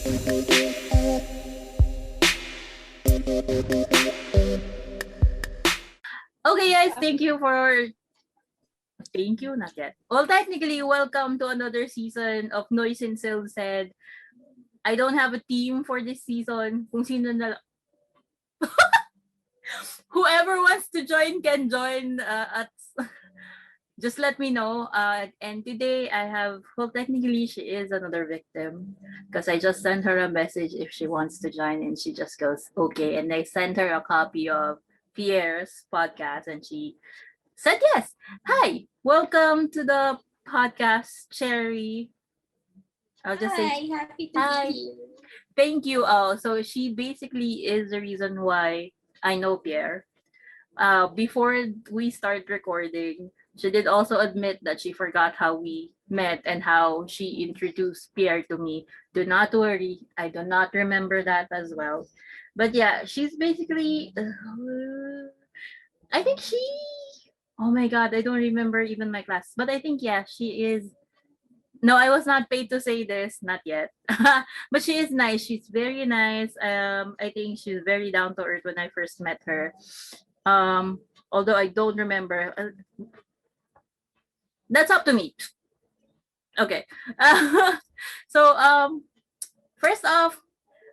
Okay, guys, thank you, not yet. Well, technically, welcome to another season of Noise and Silve said. I don't have a team for this season. Kung sino na whoever wants to join can join at just let me know. And today I have, well, technically she is another victim because I just sent her a message if she wants to join, and she just goes okay. And I sent her a copy of Pierre's podcast, and she said yes. Hi, welcome to the podcast, Cherry. I'll just say Hi, happy to hi. be here. Thank you. So she basically is the reason why I know Pierre. Before we start recording, she did also admit that she forgot how we met and how she introduced Pierre to me. Do not worry, I do not remember that as well. But yeah, she's basically, I think she, oh my god, I don't remember even my class. But I think, yeah, she is. No, I was not paid to say this, not yet. But she is nice. She's very nice. I think she's very down to earth when I first met her. Although I don't remember. That's up to me. Okay. So first off,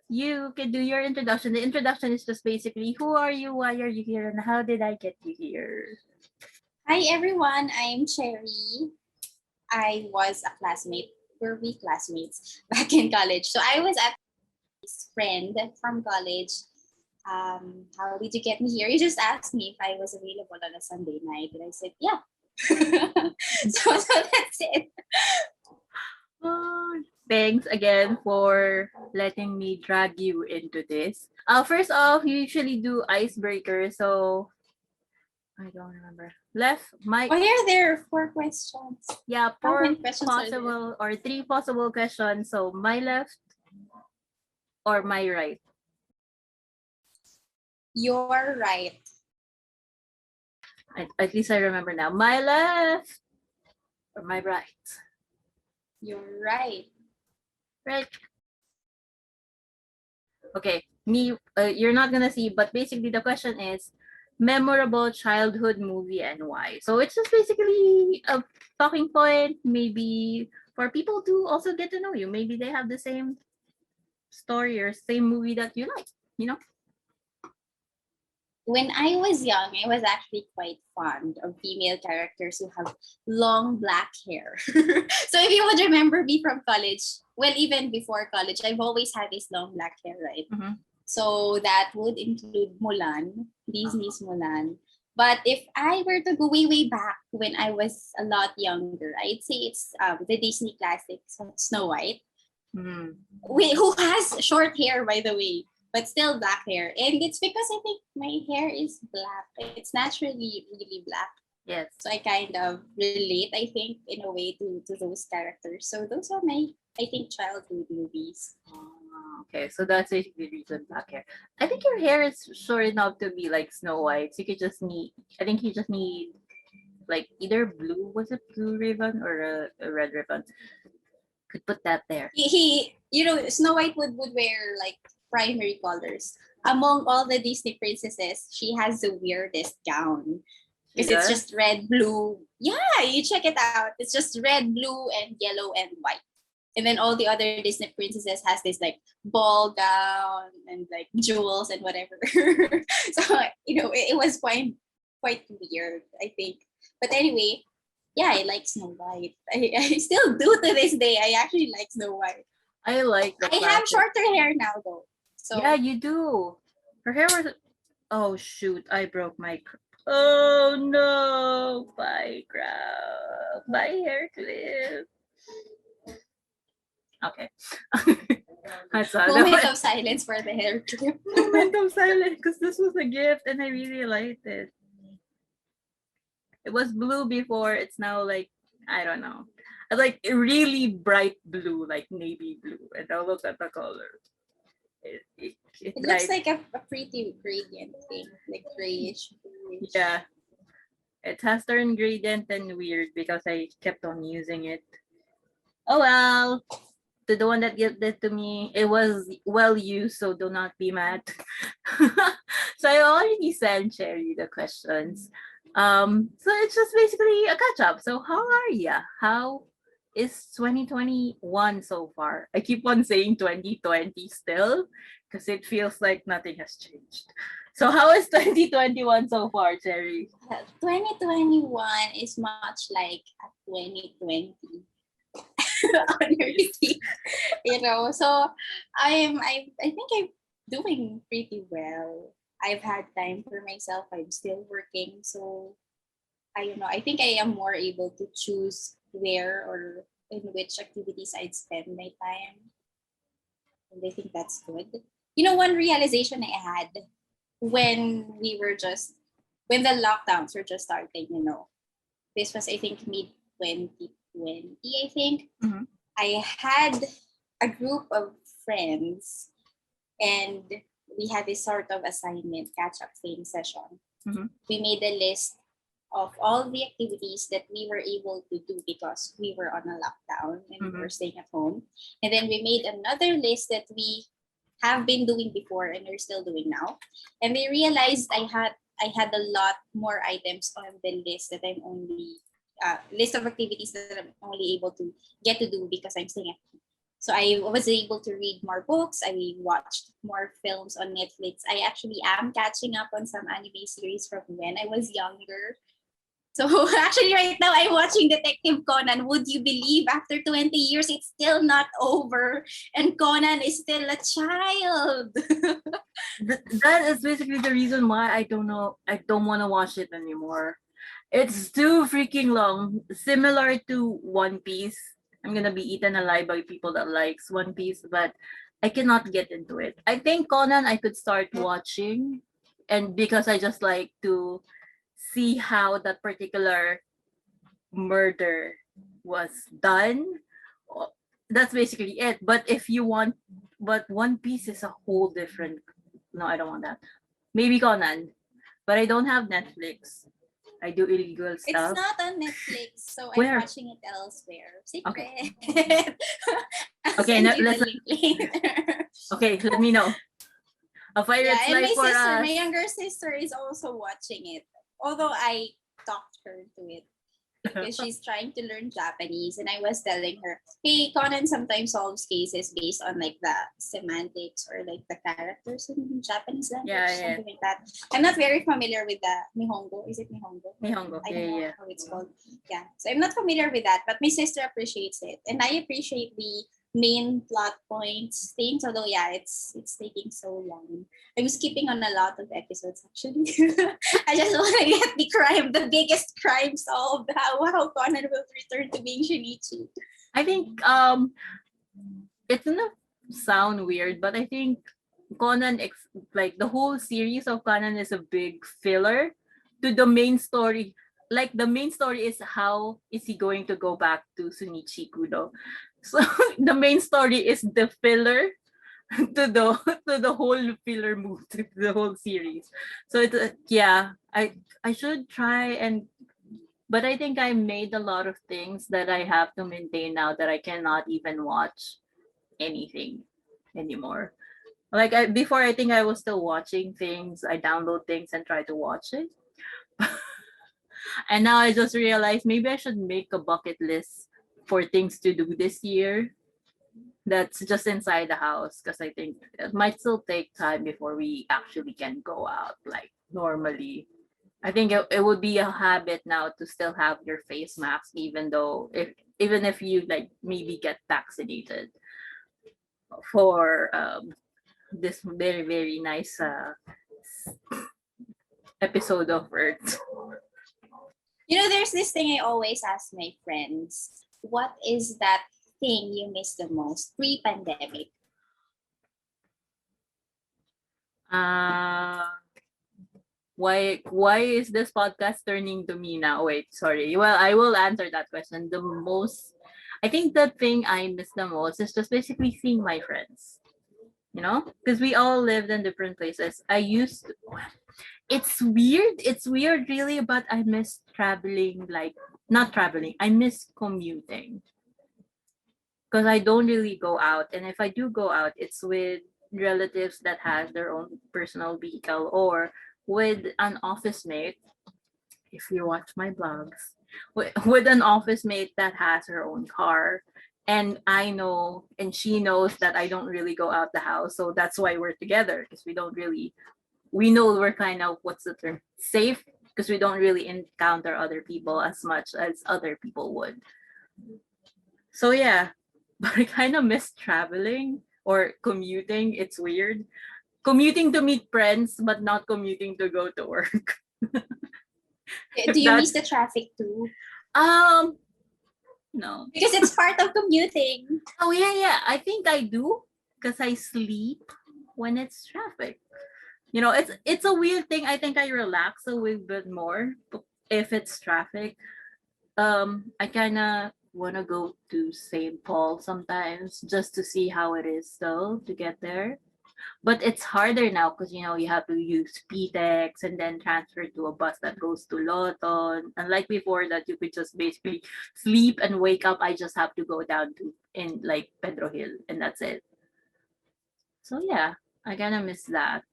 you can do your introduction. The introduction is just basically who are you, why are you here, and how did I get you here? Hi everyone, I'm Cherry. I was a classmate. Were we classmates back in college? So I was at this friend from college. How did you get me here? You just asked me if I was available on a Sunday night, and I said yeah. so that's it. Oh, thanks again for letting me drag you into this. First off, you usually do icebreaker, so I don't remember. Left, Mike. Why are there 4 questions? Yeah, How 4 many questions are there? possible or 3 possible questions. So my left or my right. You're right. At least I remember now. My left or my right. You're right. Right. Okay, me. You're not gonna see, but basically the question is memorable childhood movie and why. So it's just basically a talking point, maybe for people to also get to know you. Maybe they have the same story or same movie that you like. You know. When I was young, I was actually quite fond of female characters who have long black hair. So if you would remember me from college, well, even before college, I've always had this long black hair, right? Mm-hmm. So that would include Mulan, Disney's Mulan. But if I were to go way, way back when I was a lot younger, I'd say it's the Disney classic Snow White. Mm-hmm. Wait, who has short hair, by the way? But still black hair. And it's because I think my hair is black. It's naturally really black. Yes. So I kind of relate, I think, in a way to those characters. So those are my, I think, childhood movies. Okay, so that's basically the reason black hair. I think your hair is short enough to be like Snow White. So you could just need, I think you just need like either blue, was it blue ribbon or a red ribbon? Could put that there. He Snow White would wear like primary colors. Among all the Disney princesses, she has the weirdest gown. Because it's just red, blue. Yeah, you check it out. It's just red, blue, and yellow and white. And then all the other Disney princesses has this like ball gown and like jewels and whatever. So it was quite weird, I think. But anyway, yeah, I like Snow White. I still do to this day. I actually like Snow White. I like the I have shorter hair now though. So yeah, you do. Her hair was. Oh shoot! I broke my. Oh no! Bye, crap. Bye, hair clip. Okay. moment of silence for the hair clip. Moment of silence, because this was a gift and I really liked it. It was blue before. It's now like, I don't know. Like really bright blue, like navy blue. And I'll look at the color. It looks like a pretty gradient thing, like grayish. Yeah. It has turned gradient and weird because I kept on using it. Oh well. to the one that gave it to me, it was well used, so do not be mad. So I already sent Cherry the questions. So it's just basically a catch up. So how are ya? How is 2021 so far? I keep on saying 2020 still because it feels like nothing has changed. So how is 2021 so far, Cherry? 2021 is much like a 2020 already, So I think I'm doing pretty well. I've had time for myself. I'm still working, so I don't know. I think I am more able to choose where or in which activities I'd spend my time, and I think that's good. One realization I had when when the lockdowns were just starting. This was, I think, mid 2020. I think Mhm. I had a group of friends, and we had this sort of assignment catch up thing session. Mhm. We made a list of all the activities that we were able to do because we were on a lockdown and we were staying at home. And then we made another list that we have been doing before and we're still doing now. And we realized I had a lot more items on the list that I'm only list of activities that I'm only able to get to do because I'm staying at home. So I was able to read more books. I watched more films on Netflix. I actually am catching up on some anime series from when I was younger. So actually right now I'm watching Detective Conan. Would you believe after 20 years it's still not over and Conan is still a child? That is basically the reason why I don't want to watch it anymore. It's too freaking long, similar to One Piece. I'm gonna be eaten alive by people that likes One Piece, but I cannot get into it. I think Conan I could start watching, and because I just like to see how that particular murder was done. That's basically it. But One Piece is a whole different. No, I don't want that. Maybe Conan, but I don't have Netflix. I do illegal It's stuff. not on Netflix, so I'm Where? watching it elsewhere. Okay. Secret. I'll Okay, send you let's. the link later. Okay, let me know. A Yeah, pirate's and life for my us. younger sister is also watching it. Although I talked her to it because she's trying to learn Japanese, and I was telling her, "Hey, Conan sometimes solves cases based on like the semantics or like the characters in Japanese language, Yeah. something like that." I'm not very familiar with the Nihongo. Is it Nihongo? Nihongo. I don't know Yeah. how it's called. Yeah, so I'm not familiar with that, but my sister appreciates it, and I appreciate the main plot points things. Although yeah, it's taking so long. I'm skipping on a lot of episodes actually. I just want to get the biggest crime solved. How Conan will return to being Shinichi. I think it's gonna sound weird, but I think like the whole series of Conan is a big filler to the main story. Like the main story is how is he going to go back to Sunichi Kudo. So the main story is the filler to the whole filler move to the whole series. So it's yeah, I should try and but I think I made a lot of things that I have to maintain now that I cannot even watch anything anymore. Like before, I think I was still watching things. I download things and try to watch it. And now I just realized maybe I should make a bucket list for things to do this year that's just inside the house because I think it might still take time before we actually can go out like normally. I think it would be a habit now to still have your face mask even if you like maybe get vaccinated for this very very nice episode of Earth. There's this thing I always ask my friends. What is that thing you miss the most pre-pandemic? Uh why is this podcast turning to me now? Wait, sorry. Well, I will answer that question. I think the thing I miss the most is just basically seeing my friends. Because we all lived in different places. It's weird really, but I miss traveling, like not traveling. I miss commuting. because I don't really go out. And if I do go out, it's with relatives that has their own personal vehicle or with an office mate. If you watch my blogs, with an office mate that has her own car. And I know, and she knows that I don't really go out the house. So that's why we're together because we know we're kind of, what's the term? Safe because we don't really encounter other people as much as other people would. So yeah, but I kind of miss traveling or commuting. It's weird. Commuting to meet friends, but not commuting to go to work. Do you miss the traffic too? Um, no. Because it's part of commuting. Oh yeah. I think I do because I sleep when it's traffic. It's a weird thing. I think I relax a wee bit more if it's traffic. I kind of want to go to St. Paul sometimes just to see how it is still to get there. But it's harder now because you have to use PTEX and then transfer to a bus that goes to Loton. Unlike before that you could just basically sleep and wake up. I just have to go down to in like Pedro Hill and that's it. So yeah, I kind of miss that.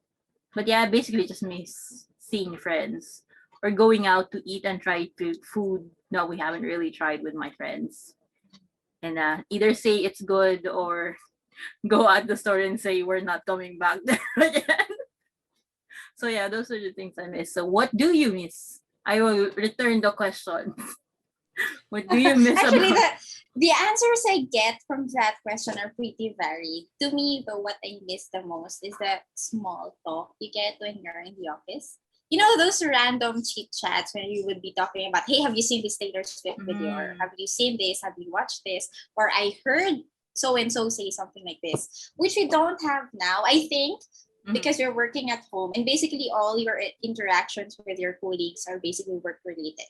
But yeah, I basically just miss seeing friends or going out to eat and try food. No, we haven't really tried with my friends. And either say it's good or go at the store and say we're not coming back there again. So yeah, those are the things I miss. So what do you miss? I will return the question. What do you miss Actually, about? the answers I get from that question are pretty varied. To me, though, what I miss the most is that small talk you get when you're in the office. You know, those random chit chats when you would be talking about, hey, have you seen this Taylor Swift video? Or have you seen this? Have you watched this? Or I heard so and so say something like this, which we don't have now. I think because you're working at home and basically all your interactions with your colleagues are basically work related.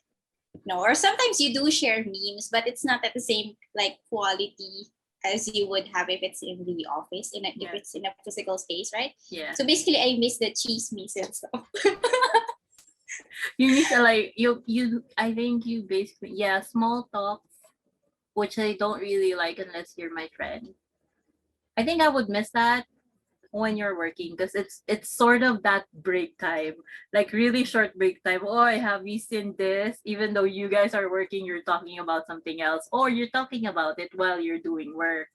No, or sometimes you do share memes, but it's not at the same like quality as you would have if it's in the office, if it's in a physical space, right? Yeah. So basically, I miss the cheese memes and stuff. You miss like you. I think you basically small talk, which I don't really like unless you're my friend. I think I would miss that when you're working because it's sort of that break time, like really short break time. Oh, I have you seen this? Even though you guys are working, you're talking about something else, or you're talking about it while you're doing work,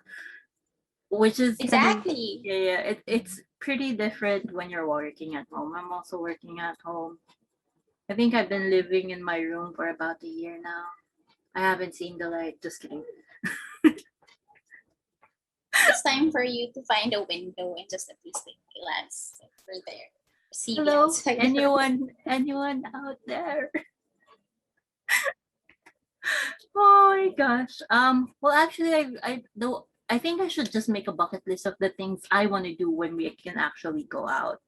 which is Exactly. It's pretty different when you're working at home. I'm also working at home. I think I've been living in my room for about a year now. I haven't seen the light. Just kidding. It's time for you to find a window and just at least take a glance over there. See Hello, the outside. anyone out there? Oh my gosh. Well, actually, I think I should just make a bucket list of the things I want to do when we can actually go out.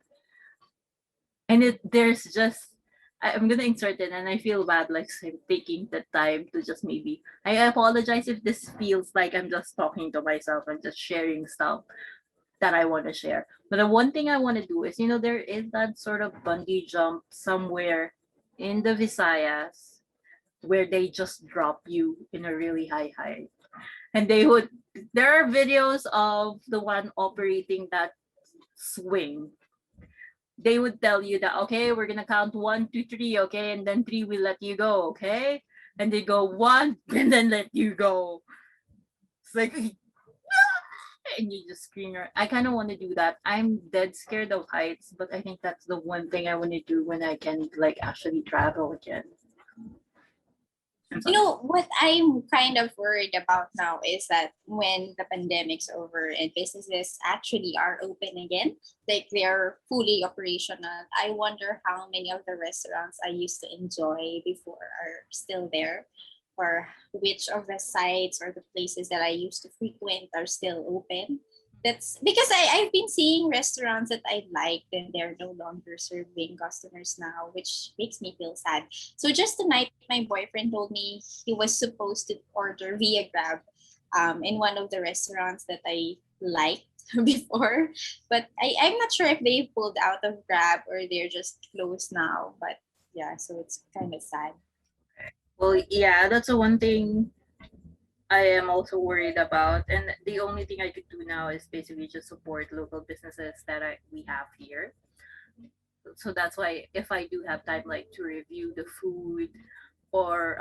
And there's just I'm gonna insert it, and I feel bad like taking the time to just maybe. I apologize if this feels like I'm just talking to myself and just sharing stuff that I want to share. But the one thing I want to do is, there is that sort of bungee jump somewhere in the Visayas where they just drop you in a really high height. And there are videos of the one operating that swing. They would tell you that, okay, we're going to count 1, 2, 3, okay? And then 3 will let you go, okay? And they go 1 and then let you go. It's like, and you just scream. I kind of want to do that. I'm dead scared of heights, but I think that's the one thing I want to do when I can like actually travel again. You know, what I'm kind of worried about now is that when the pandemic's over and businesses actually are open again, like they're fully operational, I wonder how many of the restaurants I used to enjoy before are still there, or which of the sites or the places that I used to frequent are still open. That's because I've been seeing restaurants that I liked and they're no longer serving customers now, which makes me feel sad. So just tonight, my boyfriend told me he was supposed to order via Grab in one of the restaurants that I liked before. But I'm not sure if they pulled out of Grab or they're just closed now. But yeah, so it's kind of sad. Well, yeah, that's the one thing I am also worried about. And the only thing I could do now is basically just support local businesses that we have here. So that's why if I do have time, like to review the food, or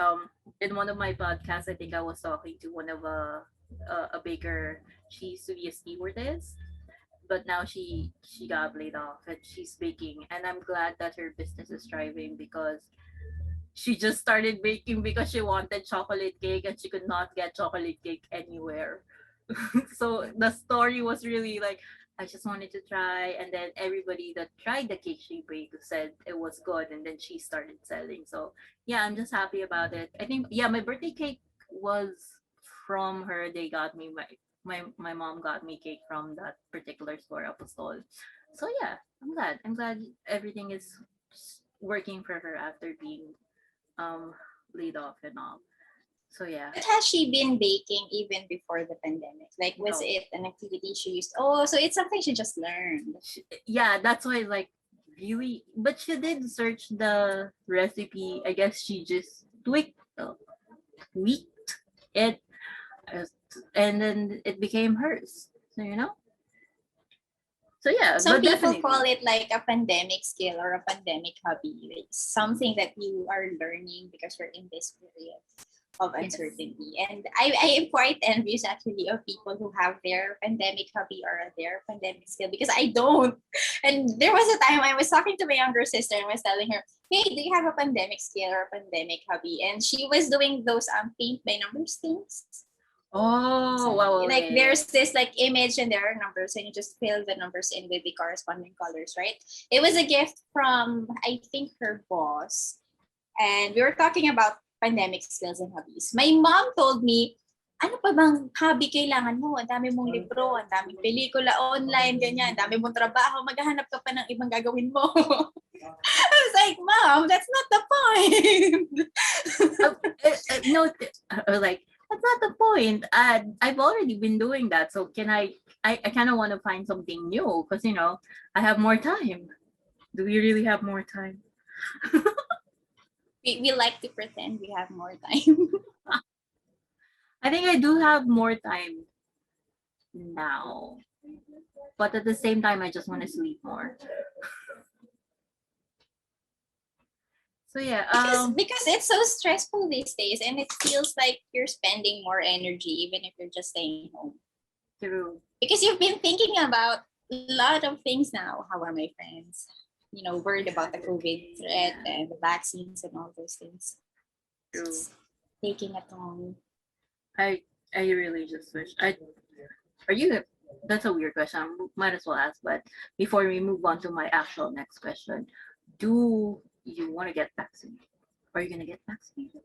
in one of my podcasts, I think I was talking to one of a baker. She used to be a stewardess, but now she got laid off and she's baking. And I'm glad that her business is thriving because she just started baking because she wanted chocolate cake and she could not get chocolate cake anywhere. So the story was really like, I just wanted to try, and then everybody that tried the cake she baked said it was good, and then she started selling. So yeah, I'm just happy about it. I think yeah, my birthday cake was from her. They got me my mom got me cake from that particular store Apostol. So yeah, I'm glad. I'm glad everything is working for her after being um laid off and all. So yeah. But has she been baking even before the pandemic? Like, was No. it an activity she used? Oh, so it's something she just learned. Yeah, that's why like really, but she did search the recipe. I guess she just tweaked it, uh, and then it became hers. So so yeah, Some but people definitely. call it like a pandemic skill or a pandemic hobby. It's something that you are learning because we're in this period of Yes. uncertainty. And I am quite envious actually of people who have their pandemic hobby or their pandemic skill because I don't. And there was a time I was talking to my younger sister and was telling her, hey, do you have a pandemic skill or a pandemic hobby? And she was doing those paint by numbers things. Oh wow, Like yeah. there's this like image and there are numbers and you just fill the numbers in with the corresponding colors, right? It was a gift from I think her boss, and we were talking about pandemic skills and hobbies. My mom told me, ano pa bang hobby kailangan mo? Ang dami mong libro, ang daming pelikula online, ganyan, ang dami mong trabaho, maghahanap ka pa ng ibang gagawin mo. I was like, Mom, that's not the point. No, like that's not the point. I've already been doing that, so can I kind of want to find something new because I have more time. Do we really have more time? We like to pretend we have more time. I think I do have more time now, but at the same time, I just want to sleep more. So yeah, Because it's so stressful these days and it feels like you're spending more energy even if you're just staying home. true. Because you've been thinking about a lot of things now. How are my friends? Worried about the COVID threat and the vaccines and all those things. True. It's taking a toll. I really just wish are you that's a weird question. Might as well ask, but before we move on to my actual next question, do you want to get vaccinated? Are you gonna get vaccinated?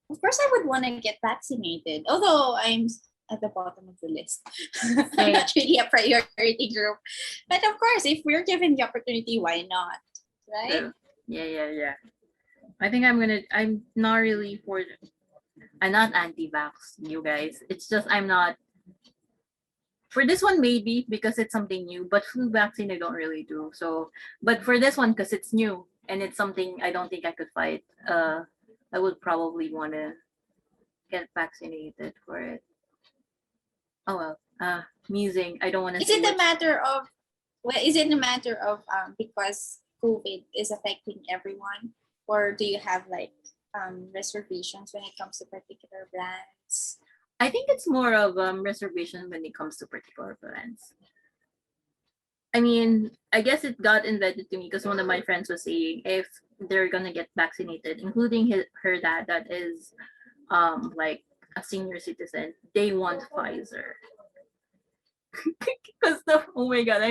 Of course, I would want to get vaccinated, although I'm at the bottom of the list. I'm not really a priority group. But of course, if we're given the opportunity, why not? Right? Yeah. I think I'm not really I'm not anti-vax, you guys. It's just I'm not for this one maybe because it's something new, but flu vaccine I don't really do. So, but for this one because it's new and it's something I don't think I could fight. I would probably want to get vaccinated for it. Oh well. Musing. I don't want to. Is it a matter of because COVID is affecting everyone, or do you have like reservations when it comes to particular brands? I think it's more of reservation when it comes to particular plans. I mean, I guess it got invented to me because one of my friends was saying if they're gonna get vaccinated, including her dad that is like a senior citizen, they want Pfizer. Because oh my god,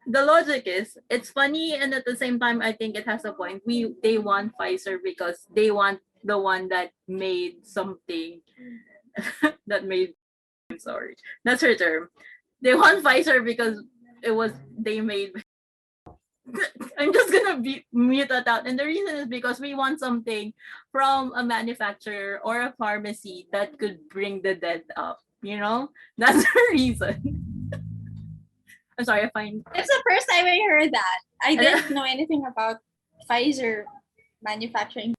the logic is it's funny and at the same time I think it has a point. They want Pfizer because they want the one that made something that made I'm sorry. That's her term. They want Pfizer because it was they made I'm just gonna mute that out. And the reason is because we want something from a manufacturer or a pharmacy that could bring the dead up. That's the reason. I'm sorry, I find It's the first time I heard that. I didn't know anything about Pfizer manufacturing.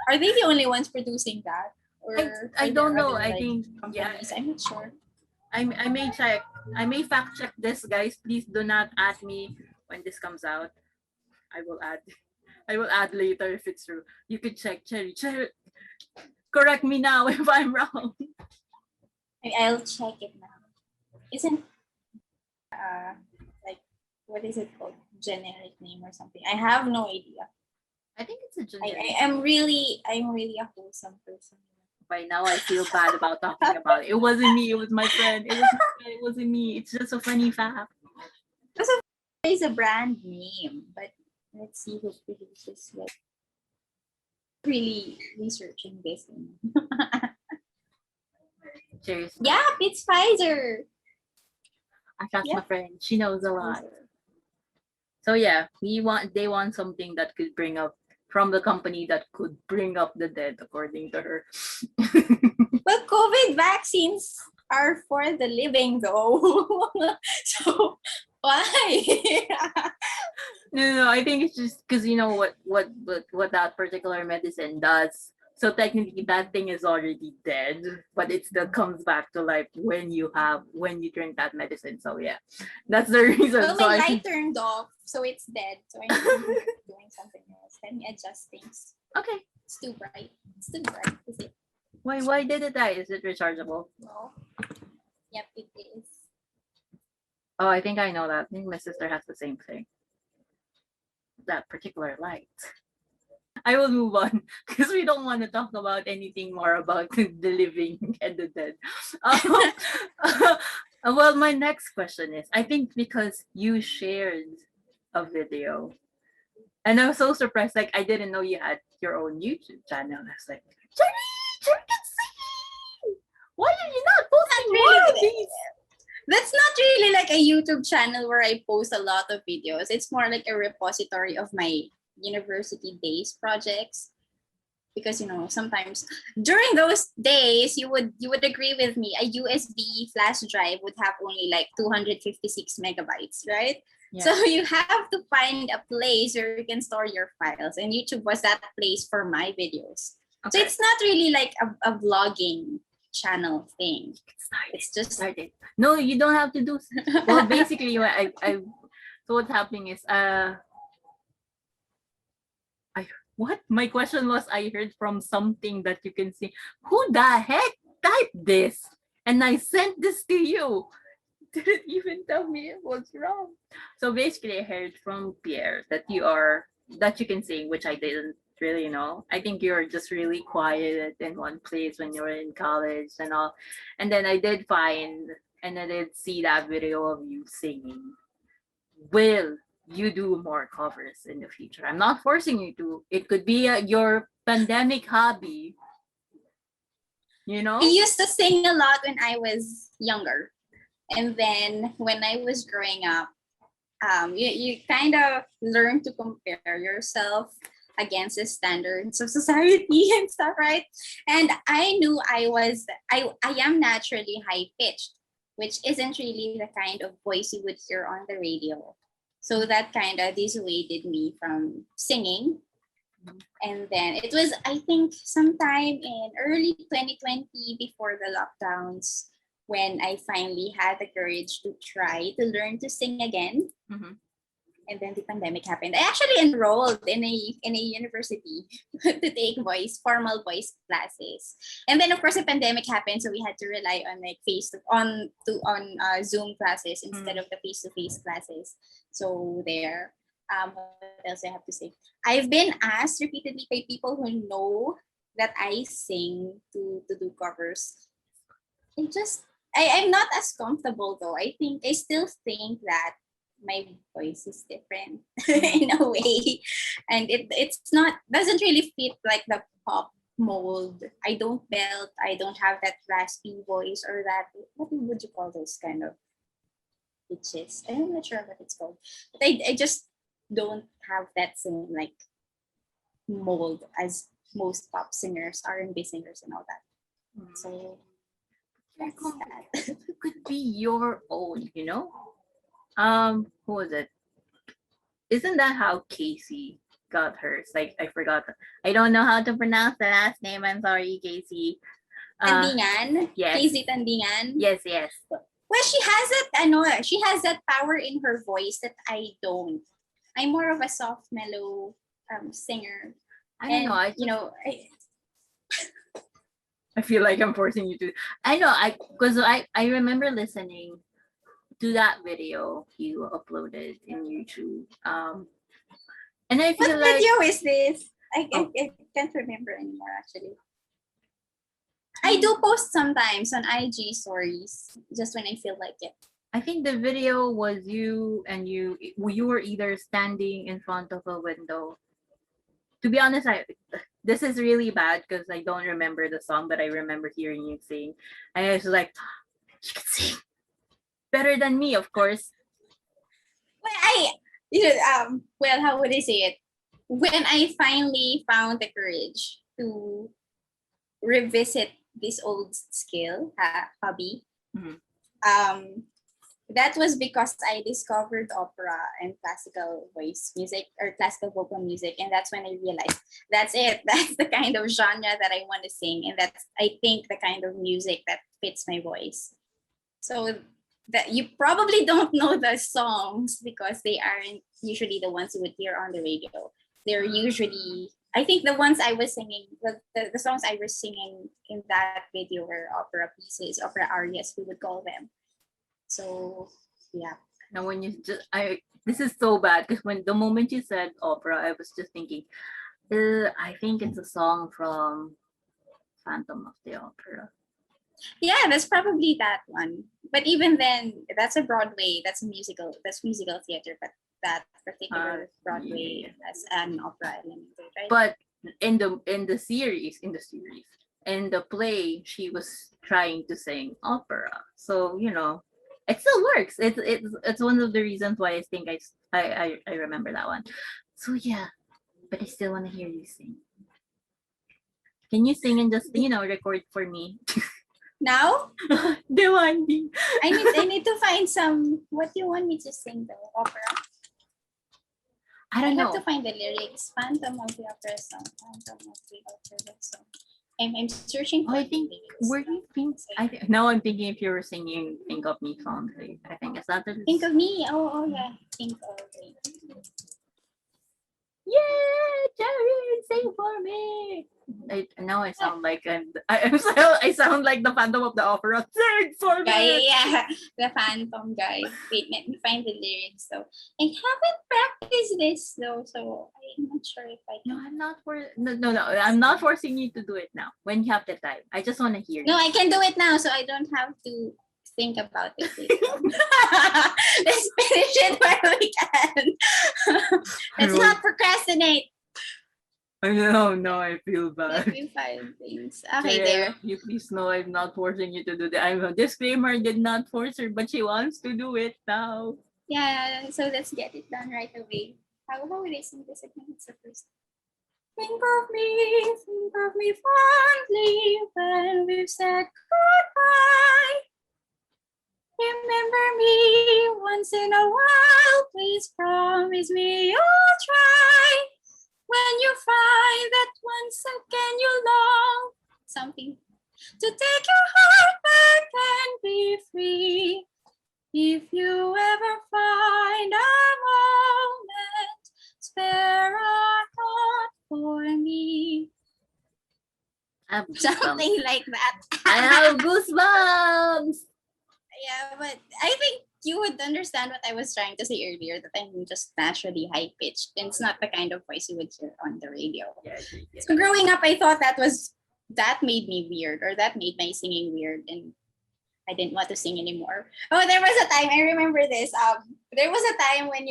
Are they the only ones producing that? or I are there don't know. other I like think yeah. companies? I'm not sure. I may check. I may fact check this, guys. Please do not add me when this comes out. I will add. I will add later if it's true. You could check. Cherry. Correct me now if I'm wrong. I'll check it now. Isn't like what is it called? Generic name or something? I have no idea. I think it's a generic. I'm really a wholesome person. By now, I feel bad about talking about it. It wasn't me. It was my friend. It wasn't me. It's just a funny fact. It's a brand name, but let's see who produces like really researching this. Cheers. Yeah, it's Pfizer. I trust Yeah. my friend. She knows a lot. Pfizer. So yeah, they want something that could bring up from the company that could bring up the dead, according to her. Well, COVID vaccines are for the living, though. So why? No, I think it's just because you know what that particular medicine does. So technically, that thing is already dead, but it still comes back to life when you drink that medicine. So yeah, that's the reason. Well, So my I light think, turned off, so it's dead. So I'm doing something else. Let me adjust things. okay, It's too bright. It's too bright. Is it? why did it die? Is it rechargeable? No. Yep, it is. Oh, I think I know that. I think my sister has the same thing. That particular light. I will move on because we don't want to talk about anything more about the living and the dead. Well, my next question is, I think because you shared a video, and I was so surprised. Like I didn't know you had your own YouTube channel. I was like, Jerry can sing. Why are you not posting more of these? That's not really like a YouTube channel where I post a lot of videos. It's more like a repository of my university-based projects. Because sometimes during those days you would agree with me, a USB flash drive would have only like 256 megabytes, right? Yeah. So you have to find a place where you can store your files, and YouTube was that place for my videos. Okay. So it's not really like a vlogging channel thing. It's just no, you don't have to do. Well, basically, so what's happening is what my question was, I heard from something that you can see. Who the heck typed this? And I sent this to you. Didn't even tell me it was wrong. So basically, I heard from Pierre that you can sing, which I didn't really know. I think you're just really quiet in one place when you're in college and all. And then I did see that video of you singing. Will you do more covers in the future? I'm not forcing you to. It could be your pandemic hobby. I used to sing a lot when I was younger. And then when I was growing up, you kind of learn to compare yourself against the standards of society and stuff, right? And I knew I am naturally high pitched, which isn't really the kind of voice you would hear on the radio. So that kind of dissuaded me from singing. And then it was, I think, sometime in early 2020, before the lockdowns, when I finally had the courage to try to learn to sing again. Mm-hmm. And then the pandemic happened. I actually enrolled in a university to take formal voice classes. And then of course the pandemic happened, so we had to rely on like Zoom classes instead of the face-to-face classes. So there. What else I have to say? I've been asked repeatedly by people who know that I sing to do covers. I'm not as comfortable though. I still think that my voice is different in a way, and it's not doesn't really fit like the pop mold. I don't belt. I don't have that raspy voice or that, what would you call those kind of pitches? I'm not sure what it's called, but I just don't have that same like mold as most pop singers, R&B singers, and all that. So that's that. It could be your own, who was it? Isn't that how Casey got hers. Like I forgot. I don't know how to pronounce the last name. I'm sorry, Casey. Tandingan? Yes. Casey Tandingan? Yes, yes. Well, she has that power in her voice that I don't. I'm more of a soft, mellow singer. I don't know. I feel like I'm forcing you to. I know. Because I remember listening to that video you uploaded in YouTube. And I feel what like video is this? I can't remember anymore actually. I do post sometimes on IG stories just when I feel like it. I think the video was you and you were either standing in front of a window. To be honest, this is really bad because I don't remember the song, but I remember hearing you sing. And I was like, she can sing better than me, of course. Well, how would I say it? When I finally found the courage to revisit this old skill, hobby, that was because I discovered opera and classical voice music or classical vocal music, and that's when I realized that's it. That's the kind of genre that I want to sing, and that's, I think, the kind of music that fits my voice. So that you probably don't know the songs because they aren't usually the ones you would hear on the radio. They're usually, I think, the ones I was singing, the songs I was singing in that video were opera pieces, opera arias, we would call them. So yeah. Now when you this is so bad because when the moment you said opera, I was just thinking, I think it's a song from Phantom of the Opera. Yeah, that's probably that one. But even then, that's a Broadway. That's musical theater. But that particular Broadway has an opera element, right? But in the series, in the play, she was trying to sing opera. So it still works. It's one of the reasons why I think I remember that one. So yeah, but I still want to hear you sing. Can you sing and just record for me? Now? Demanding. I need to find some. What do you want me to sing though? Opera? I don't know. I have to find the lyrics. Phantom of the Opera song. Phantom of the Opera song. I'm searching for I think were you think now I'm thinking if you were singing Think of Me fondly. I think is that the Think of Me? Oh yeah. Think of Me. Yeah, Jerry, sing for me. Now I sound like I sound like the Phantom of the Opera. Sing for me. Yeah, the Phantom guy. Wait, let me find the lyrics though. I haven't practiced this though, so I'm not sure if I can. No, I'm not I'm not forcing you to do it now. When you have the time, I just want to hear. No, I can do it now, so I don't have to think about it. Let's finish it while we can. Let's not procrastinate. No, I feel bad. Let me find things. Okay, there. You please know I'm not forcing you to do that. I'm a disclaimer. I did not force her, but she wants to do it now. Yeah, so let's get it done right away. How would I sing this again? It's the first. Think of me fondly when we've said goodbye. Remember me once in a while, please promise me you'll try. When you find that once again you long something to take your heart back and be free. If you ever find a moment, spare a thought for me. Something like that. I have goosebumps. Yeah, but I think you would understand what I was trying to say earlier, that I'm just naturally high pitched and it's not the kind of voice you would hear on the radio. Yeah. So growing up, I thought that made me weird, or that made my singing weird, and I didn't want to sing anymore. Oh, there was a time, I remember this. There was a time when,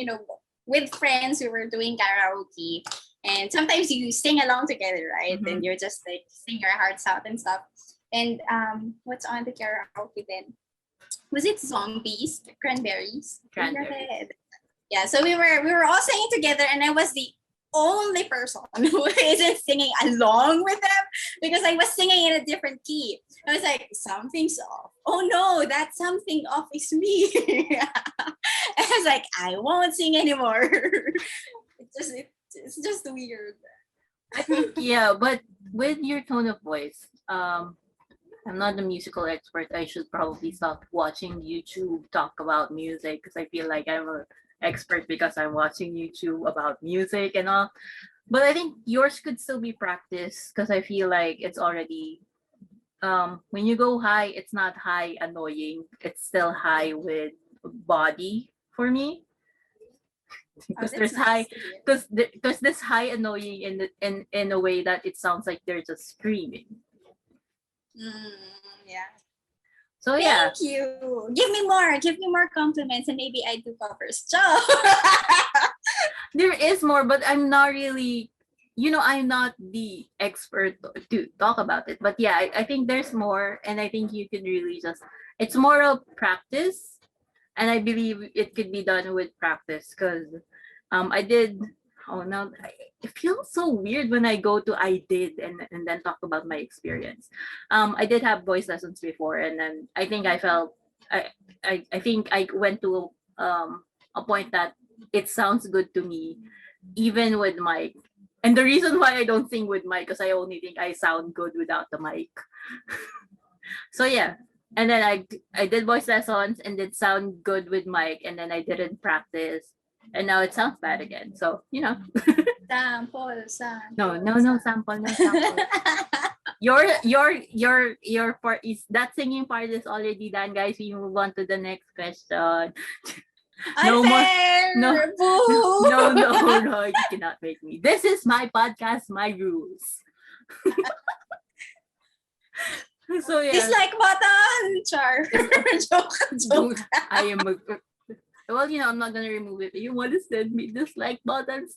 with friends we were doing karaoke, and sometimes you sing along together, right? Mm-hmm. And you're just like sing your hearts out and stuff. And what's on the karaoke then? Was it Zombies? Cranberries? Cranberries. Yeah, so we were all singing together, and I was the only person who isn't singing along with them because I was singing in a different key. I was like, something's off. Oh no, that something off is me. I was like, I won't sing anymore. It's just weird. I think, yeah, but with your tone of voice, I'm not a musical expert. I should probably stop watching YouTube talk about music because I feel like I'm an expert because I'm watching YouTube about music and all. But I think yours could still be practiced because I feel like it's already when you go high, it's not high annoying. It's still high with body for me Oh, because that's there's nice high to hear. because this high annoying in a way that it sounds like they're just screaming. Yeah. So yeah, Thank you. Give me more. Give me more compliments, and maybe I do covers. Ciao. there is more, but I'm not really, I'm not the expert to talk about it. But yeah, I think there's more, and I think you can really just, it's more of practice, and I believe it could be done with practice because I did. Oh no, it feels so weird when I go to I did and then talk about my experience. I did have voice lessons before, and then I think I felt I think I went to a point that it sounds good to me even with mic. And the reason why I don't sing with mic because I only think I sound good without the mic. So yeah. And then I did voice lessons and it sound good with mic and then I didn't practice and now it sounds bad again. So, Sample, no sample, no sample. Your part is that singing part is already done, guys. We move on to the next question. No more. Unfair! No, Boo! no, you cannot make me. This is my podcast, my rules. So yeah. Dislike button! Char. joke. I am well, I'm not gonna remove it. You want to send me dislike buttons?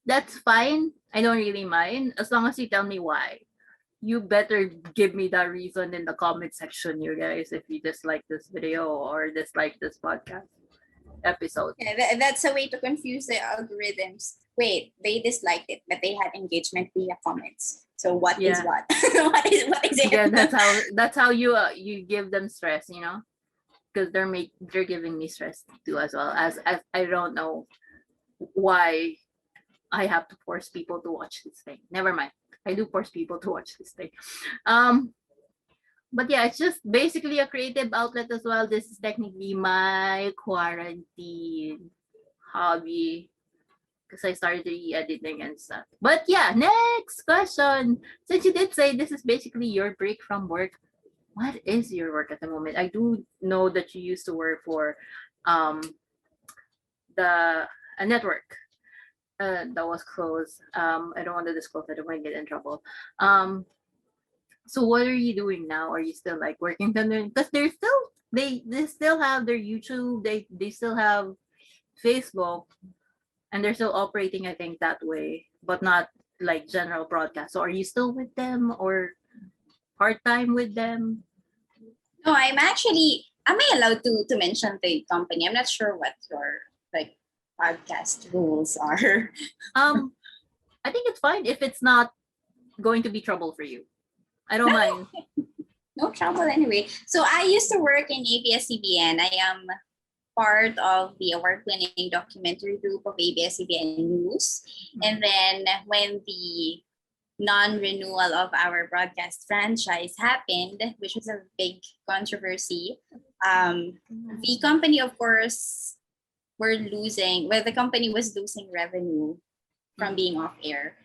That's fine. I don't really mind as long as you tell me why. You better give me that reason in the comment section, you guys, if you dislike this video or dislike this podcast episode. Yeah, that's a way to confuse the algorithms. Wait, they disliked it, but they had engagement via comments. So what is Yeah. what? what is it? Yeah, that's how you give them stress, because they're giving me stress too as well as I don't know why I have to force people to watch this thing. Never mind. I do force people to watch this thing. But yeah, it's just basically a creative outlet as well. This is technically my quarantine hobby because I started re-editing and stuff. But yeah, next question. Since you did say this is basically your break from work, what is your work at the moment? I do know that you used to work for the a network that was closed. I don't want to disclose it. I might get in trouble. So what are you doing now? Are you still like working because they still have their YouTube, they still have Facebook, and they're still operating, I think, that way, but not like general broadcast. So are you still with them or part-time with them? No, am I allowed to mention the company? I'm not sure what your like podcast rules are. I think it's fine if it's not going to be trouble for you. I don't mind. No trouble anyway. So I used to work in ABS CBN. I am part of the award-winning documentary group of ABS CBN News. And then when the non-renewal of our broadcast franchise happened, which was a big controversy, the company, of course, the company was losing revenue from being off air.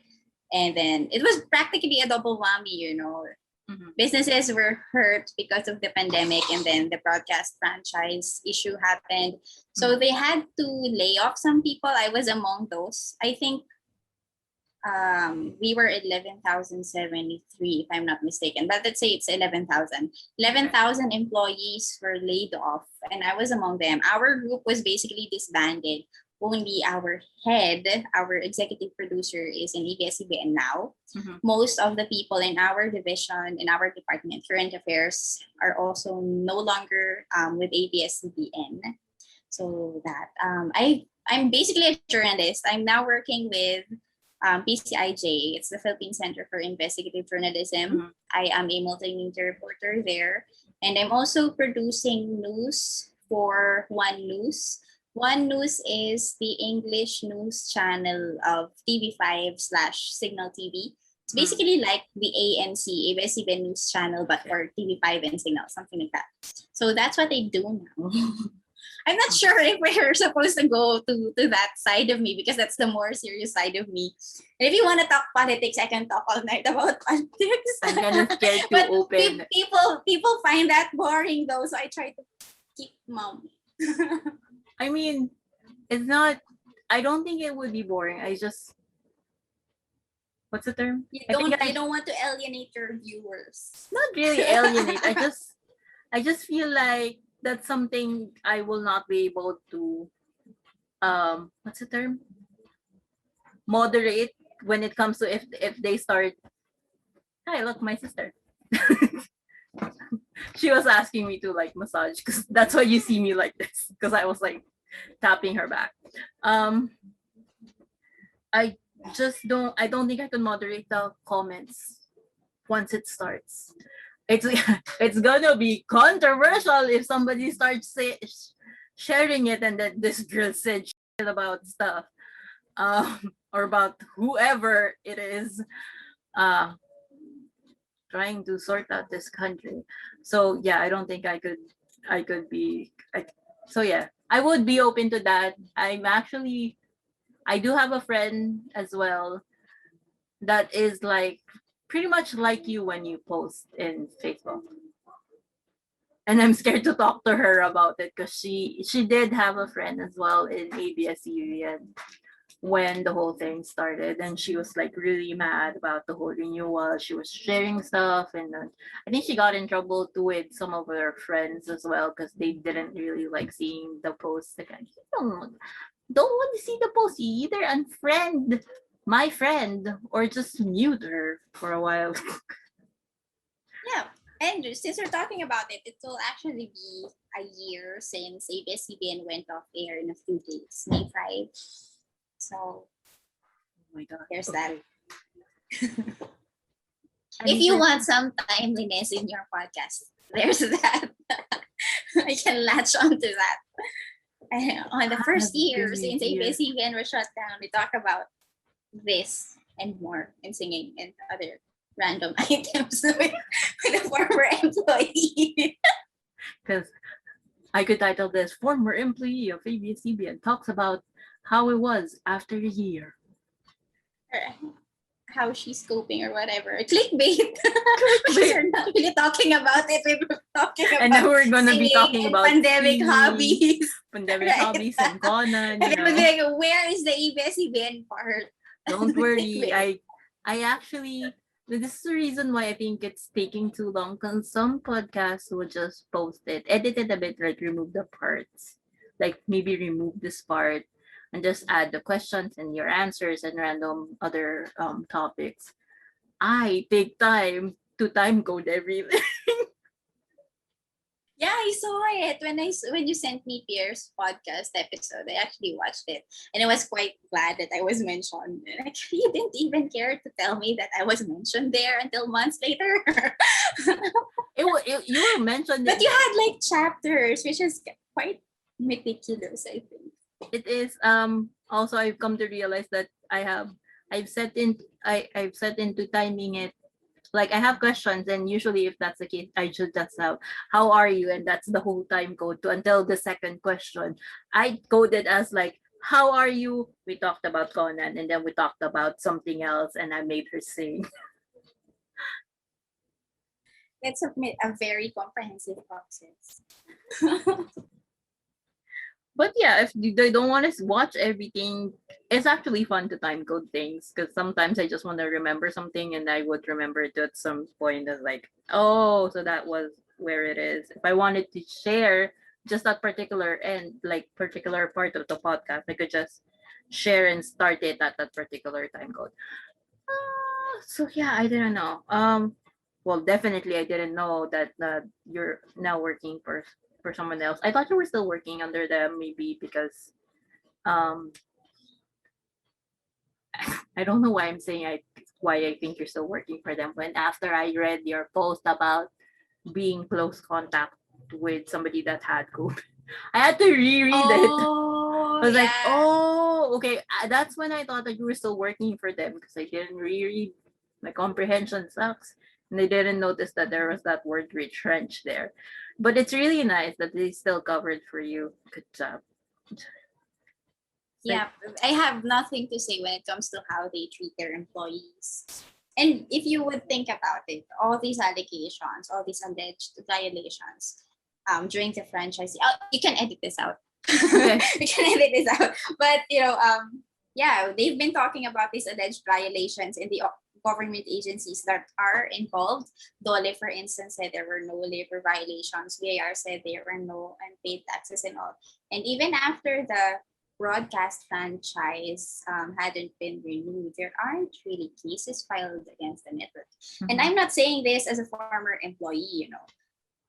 And then it was practically a double whammy, Businesses were hurt because of the pandemic, and then the broadcast franchise issue happened. So they had to lay off some people. I was among those. I think we were 11,073, if I'm not mistaken. But let's say it's 11,000. 11,000 employees were laid off, and I was among them. Our group was basically disbanded. Only our head, our executive producer, is in ABS-CBN now. Most of the people in our division, in our department, current affairs, are also no longer with ABS-CBN. So that I'm basically a journalist. I'm now working with PCIJ. It's the Philippine Center for Investigative Journalism. I am a multimedia reporter there, and I'm also producing news for One News. One news is the English news channel of TV5/Signal TV. It's basically like the AMC, ABS CBN news channel, but for TV5 and Signal, something like that. So that's what they do now. I'm not sure if we're supposed to go to that side of me because that's the more serious side of me. And if you want to talk politics, I can talk all night about politics. I'm kind of scared to But open. people find that boring though, so I try to keep mum. I mean, it's not. I don't think it would be boring. I just. What's the term? You I think don't want to alienate your viewers. not really alienate. I just feel like that's something I will not be able to what's the term? Moderate when it comes to if they start. Hi, look, my sister. She was asking me to like massage because that's why you see me like this because I was like tapping her back. I I don't think I can moderate the comments once it starts. It's it's gonna be controversial if somebody starts sharing it and then this girl said shit about stuff or about whoever it is trying to sort out this country. So yeah, I don't think I could be so yeah, I would be open to that. I do have a friend as well that is like pretty much like you when you post in Facebook. And I'm scared to talk to her about it because she did have a friend as well in ABS CBN when the whole thing started, and she was like really mad about the whole renewal. She was sharing stuff, and I think she got in trouble too with some of her friends as well because they didn't really like seeing the post again. Don't want to see the post. You either unfriend my friend or just mute her for a while. Yeah. And since we're talking about it, it will actually be a year since ABS CBN went off air in a few days, May 5. So, Oh my god. there's Okay. if you want some timeliness in your podcast, there's that. I can latch onto that. On the first year since ABS CBN was shut down, we talk about this and more and singing and other random items with a former employee. Because I could title this "Former Employee of ABS CBN Talks About How It Was After a Year." Or how she's coping or whatever. Clickbait. We're not really talking about it. We're talking about And now we're gonna be singing talking and about pandemic TV, hobbies. pandemic Right. hobbies, and Conan. And it would be like, where is the ABS CBN part? Don't worry. I actually, this is the reason why I think it's taking too long because some podcasts will just post it, edit it a bit, like remove the parts, like maybe remove this part and just add the questions and your answers and random other topics. I take time to time code everything. Yeah, I saw it when you sent me Pierre's podcast episode. I actually watched it, and I was quite glad that I was mentioned. Actually, you didn't even care to tell me that I was mentioned there until months later. You were mentioned, but you had like chapters, which is quite meticulous, I think. It is also I've come to realize that I've set into timing it. Like I have questions, and usually if that's the case, I should just have "How are you?" and that's the whole time code to until the second question. I coded as like "How are you?" We talked about Conan, and then we talked about something else, and I made her sing. Let's submit a very comprehensive process. But yeah, if they don't want to watch everything, it's actually fun to time code things because sometimes I just want to remember something and I would remember it at some point as like, oh, so that was where it is. If I wanted to share just that particular end, like particular part of the podcast, I could just share and start it at that particular time code. So yeah, I didn't know. Well, definitely I didn't know that you're now working for someone else. I thought you were still working under them, maybe because um I don't know why I'm saying why I think you're still working for them when after I read your post about being close contact with somebody that had COVID. I had to reread it. I was like, yeah. oh, okay. That's when I thought that you were still working for them because I didn't reread. My comprehension sucks. And I didn't notice that there was that word retrench there. But it's really nice that they still covered for you. Good job. Yeah, I have nothing to say when it comes to how they treat their employees. And if you would think about it, all these allegations, all these alleged violations during the franchise, you can edit this out. Okay. You can edit this out. But, yeah, they've been talking about these alleged violations in the government agencies that are involved. Dole, for instance, said there were no labor violations. VAR said there were no unpaid taxes and all. And even after the broadcast franchise hadn't been renewed, there aren't really cases filed against the network. Mm-hmm. And I'm not saying this as a former employee,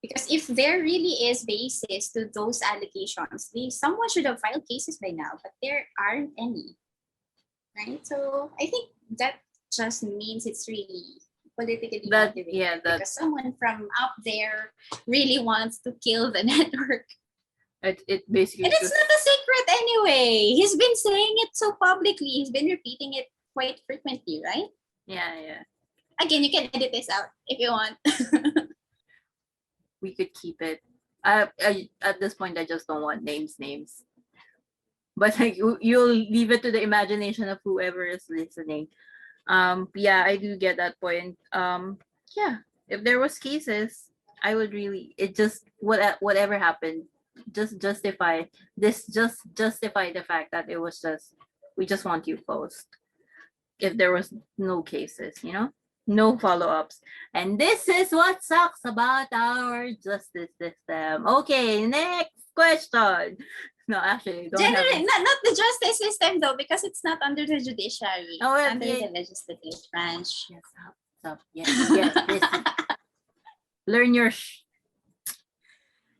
because if there really is basis to those allegations, someone should have filed cases by now, but there aren't any, right? So I think that just means it's really politically motivated because someone from up there really wants to kill the network. It basically, and it's not a secret anyway. He's been saying it so publicly. He's been repeating it quite frequently, right? Yeah. Again, you can edit this out if you want. We could keep it. At this point, I just don't want names. But like you'll leave it to the imagination of whoever is listening. Yeah, I do get that point. Yeah, if there was cases, I would really whatever happened, just justify the fact that it was just we just want you post. If there was no cases, no follow-ups. And this is what sucks about our justice system. Okay, next question. No, actually, generally not the justice system though, because it's not under the judiciary. Oh, it's under the legislative branch. Yes, stop. Yes. Learn your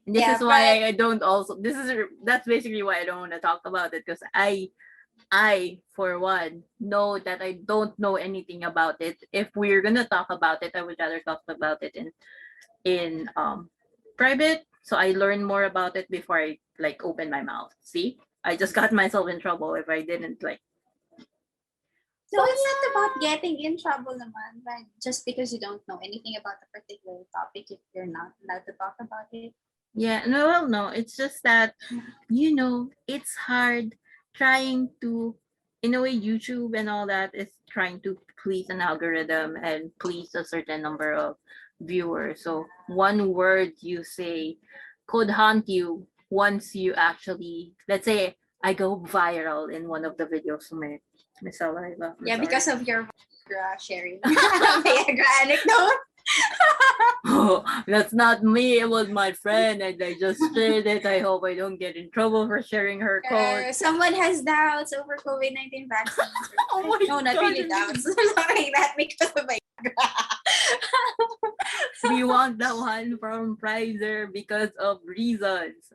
And this is why I don't also. That's basically why I don't want to talk about it, because I for one know that I don't know anything about it. If we're gonna talk about it, I would rather talk about it in private, so I learn more about it before I open my mouth. See, I just got myself in trouble if I didn't So it's not about getting in trouble naman, but just because you don't know anything about a particular topic, if you're not allowed to talk about it. Yeah, no, it's just that, it's hard trying to, in a way, YouTube and all that is trying to please an algorithm and please a certain number of viewers. So one word you say could haunt you once you actually, let's say I go viral in one of the videos. May saliva. Yeah, because of your Viagra sharing. Viagra anecdote. Oh, that's not me. It was my friend, and I just shared it. I hope I don't get in trouble for sharing her code. Someone has doubts over COVID-19 vaccines. Oh my no, not really doubts. Like that because of Viagra. We want that one from Pfizer because of reasons.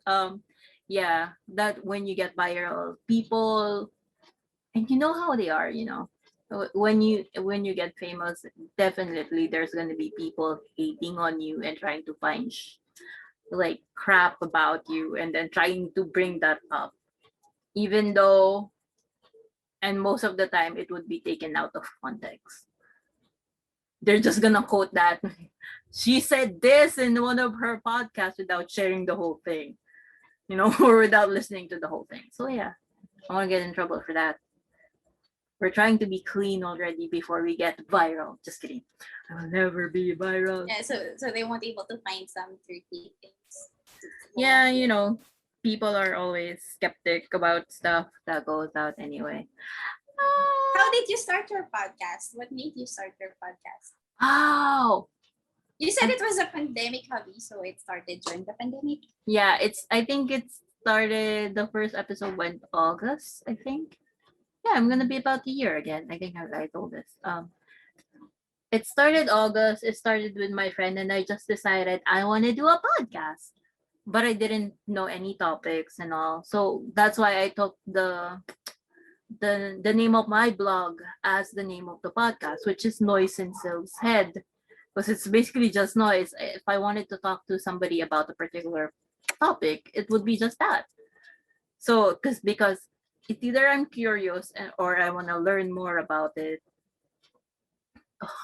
Yeah, that when you get viral, people, and you know how they are, when you get famous, definitely there's going to be people hating on you and trying to find crap about you and then trying to bring that up, even though, and most of the time it would be taken out of context. They're just gonna quote that she said this in one of her podcasts without sharing the whole thing, or without listening to the whole thing. So yeah, I want to get in trouble for that. We're trying to be clean already before we get viral. Just kidding. I will never be viral. Yeah, so they won't be able to find some dirty things. Yeah, people are always skeptic about stuff that goes out anyway. How did you start your podcast? What made you start your podcast? Oh, you said it was a pandemic hobby, so it started during the pandemic. Yeah, I think it started, the first episode went August, I think. Yeah, I'm gonna be about a year again. I think I told this. It started August. It started with my friend, and I just decided I want to do a podcast, but I didn't know any topics and all. So that's why I took the name of my blog as the name of the podcast, which is Noise in Silve's Head, because it's basically just noise. If I wanted to talk to somebody about a particular topic, it would be just that. So, because it's either I'm curious or I want to learn more about it.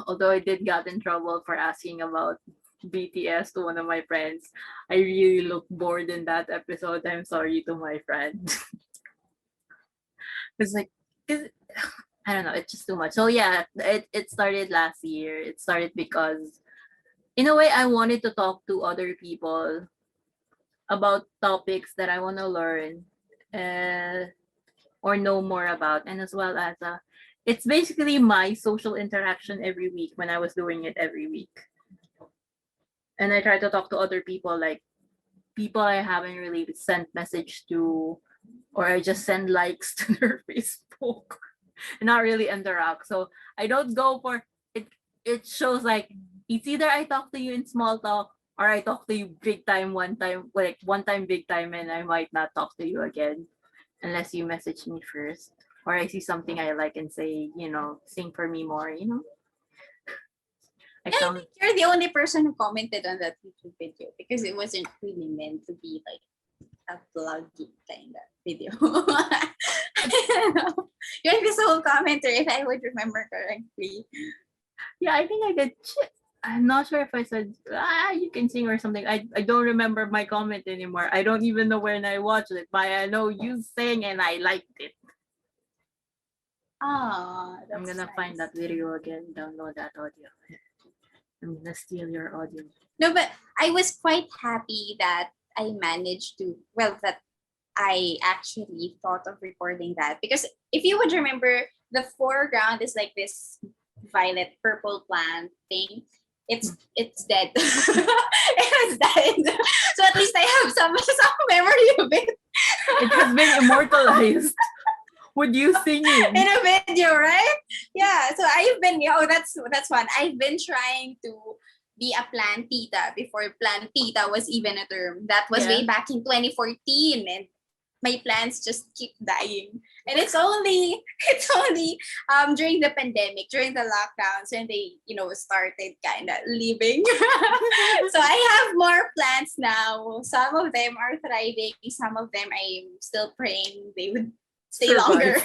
Although I did got in trouble for asking about BTS to one of my friends, I really looked bored in that episode. I'm sorry to my friend. It's like, 'cause- I don't know, it's just too much. So yeah, it started last year. It started because, in a way, I wanted to talk to other people about topics that I want to learn, uh, or know more about, and as well as it's basically my social interaction every week when I was doing it every week. And I try to talk to other people, like people I haven't really sent message to, or I just send likes to their Facebook, and not really interact. So I don't go for it. It shows like it's either I talk to you in small talk, or I talk to you big time one time, like one time big time, and I might not talk to you again unless you message me first, or I see something I like and say, sing for me more. I Yeah, I sound think you're the only person who commented on that YouTube video because it wasn't really meant to be like a vlogging kind of video. You're the sole commenter, if I would remember correctly. yeah, I think I did. I'm not sure if I said you can sing or something. I don't remember my comment anymore. I don't even know when I watched it, but I know you sang and I liked it. Ah, I'm that's gonna find nice. that video again, download that audio. I'm gonna steal your audio. No, but I was quite happy that I managed to, well, that I actually thought of recording that because if you would remember, the foreground is like this violet purple plant thing. It's dead. It has died. So at least I have some memory of it It has been immortalized with you singing. in a video, right? Yeah. So I've been, that's one. I've been trying to be a plantita before plantita was even a term. That was way back in 2014, and my plants just keep dying. And it's only during the pandemic, during the lockdowns, when they started kind of leaving. So I have more plants now. Some of them are thriving, some of them I'm still praying they would stay longer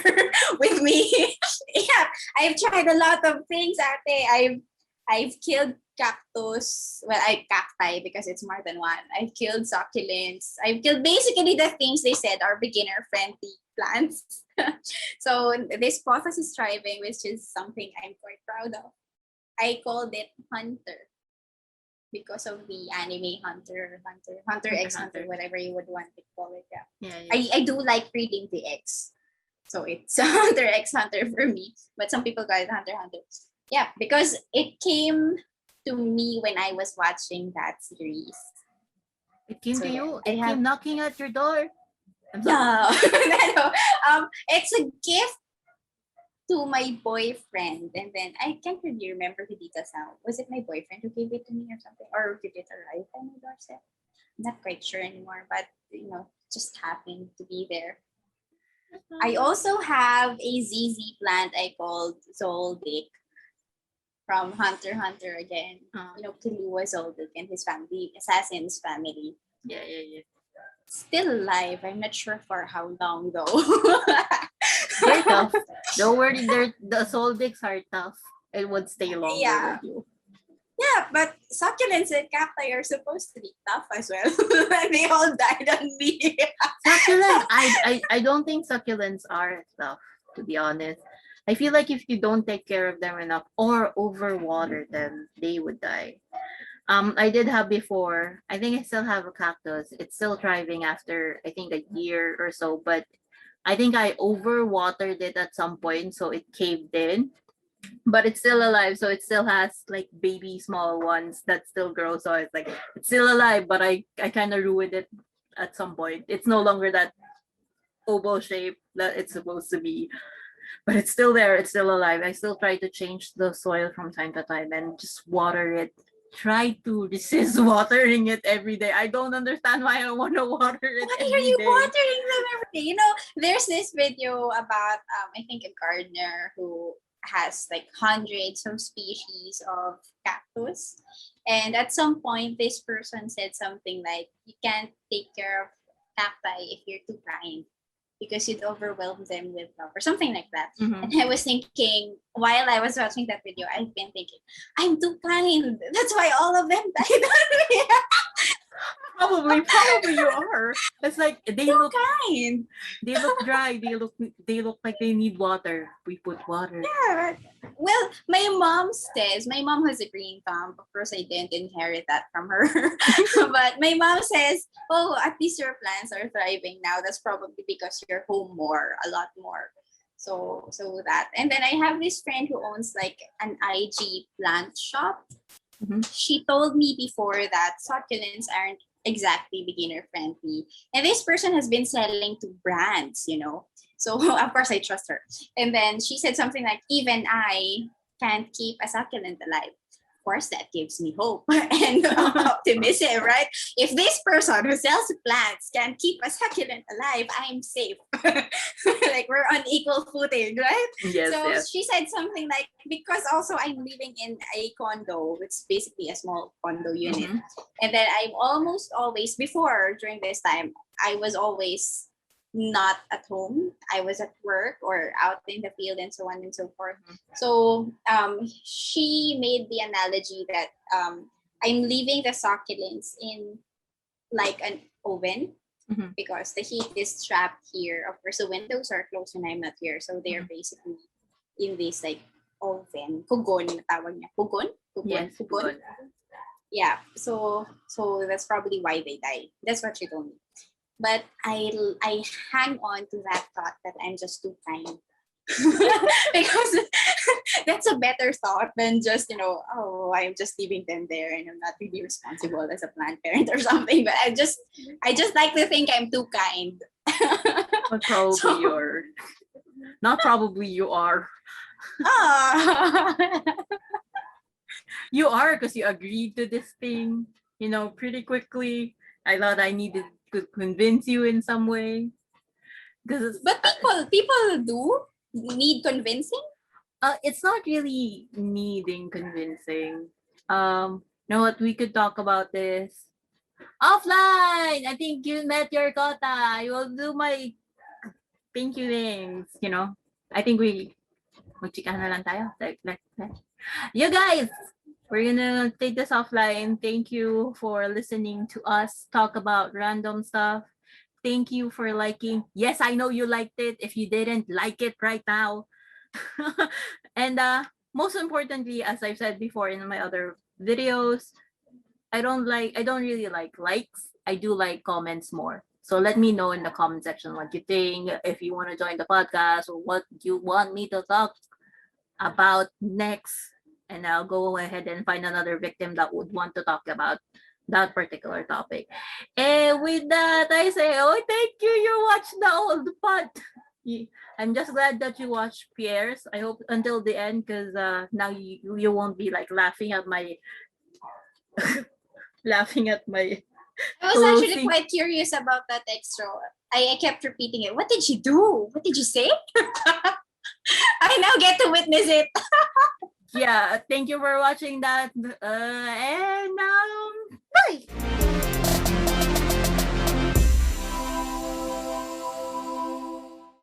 with me. Yeah, I've tried a lot of things, ate. I've killed cactus. Well, I cacti because it's more than one. I've killed succulents. I've killed basically the things they said are beginner friendly plants. So this process is thriving, which is something I'm quite proud of. I called it Hunter because of the anime Hunter X Hunter, whatever you would want to call it. Yeah. I do like reading the X. So it's Hunter X Hunter for me. But some people call it Hunter Hunter. Yeah, because it came to me when I was watching that series. It came to you? It came knocking at your door? No. It's a gift to my boyfriend. And then I can't really remember the details now. Was it my boyfriend who gave it to me or something? Or did it arrive at my doorstep? I'm not quite sure anymore, but just happened to be there. I also have a ZZ plant I called Zoldyck from Hunter x Hunter again. Killua Zoldyck and his family, Assassin's family. Yeah. Still alive. I'm not sure for how long though. They're tough. Don't worry, the Zoldicks are tough. It would stay longer with you. Yeah, but succulents and cacti are supposed to be tough as well. They all died on me. Succulents, I don't think succulents are tough, to be honest. I feel like if you don't take care of them enough or overwater them, they would die. I did have before. I think I still have a cactus. It's still thriving after I think a year or so, but I think I overwatered it at some point, so it caved in. But it's still alive, so it still has like baby small ones that still grow. So it's like it's still alive, but I kind of ruined it at some point. It's no longer that oval shape that it's supposed to be, but it's still there. It's still alive. I still try to change the soil from time to time and just water it. Try to resist watering it every day. I don't understand why I want to water it. Why are you watering them every day? There's this video about I think a gardener who has like hundreds of species of cactus, and at some point this person said something like, you can't take care of cacti if you're too kind. because you'd overwhelm them with love or something like that. Mhm. And I was thinking, while I was watching that video, I've been thinking, I'm too kind. That's why all of them died on me. Probably you are. It's like they Too look kind. dry. They look like they need water. We put water. Yeah. Well, my mom has a green thumb. Of course, I didn't inherit that from her. But my mom says, oh, at least your plants are thriving now. That's probably because you're home a lot more. So that. And then I have this friend who owns like an IG plant shop. Mhm. She told me before that succulents aren't exactly beginner friendly. And this person has been selling to brands, So of course I trust her. And then she said something like, even I can't keep a succulent alive. Of course, that gives me hope and optimism, right? If this person who sells plants can keep a succulent alive, I'm safe. Like we're on equal footing, right? Yes, So yes. she said something like, because also I'm living in a condo, it's basically a small condo unit. Mhm. And then I'm almost always, during this time, I was always not at home. I was at work or out in the field and so on and so forth. So she made the analogy that I'm leaving the succulents in like an oven Mhm. because the heat is trapped here. Of course, the windows are closed when I'm not here. So they're basically in this like oven. Pugon, tawag niya. Pugon? Yes, Pugon? Yeah. So that's probably why they died. That's what she told me. But I hang on to that thought that I'm just too kind. Because that's a better thought than just, oh, I'm just leaving them there and I'm not really responsible as a plant parent or something. But I just like to think I'm too kind. But probably So- you're. Not probably you are. Ah. You are because you agreed to this thing, pretty quickly. I thought I needed to convince you in some way. Because But people do need convincing. it's not really needing convincing. You know what? We could talk about this offline. I think you met your quota. I will do my thank you things. I think magchika na lang tayo. Like. You guys, we're gonna take this offline. Thank you for listening to us talk about random stuff. Thank you for liking. Yes, I know you liked it. If you didn't, like it right now. And most importantly, as I've said before in my other videos, I don't really like likes. I do like comments more. So let me know in the comment section what you think, if you want to join the podcast or what you want me to talk about next. And I'll go ahead and find another victim that would want to talk about that particular topic. And with that, I say, oh, thank you. You watched the old pod. I'm just glad that you watched Pierre's. I hope until the end, because now you won't be like laughing at my laughing at my. I was actually quite curious about that extra. I kept repeating it. What did she do? What did you say? I now get to witness it. Yeah, thank you for watching that. And bye.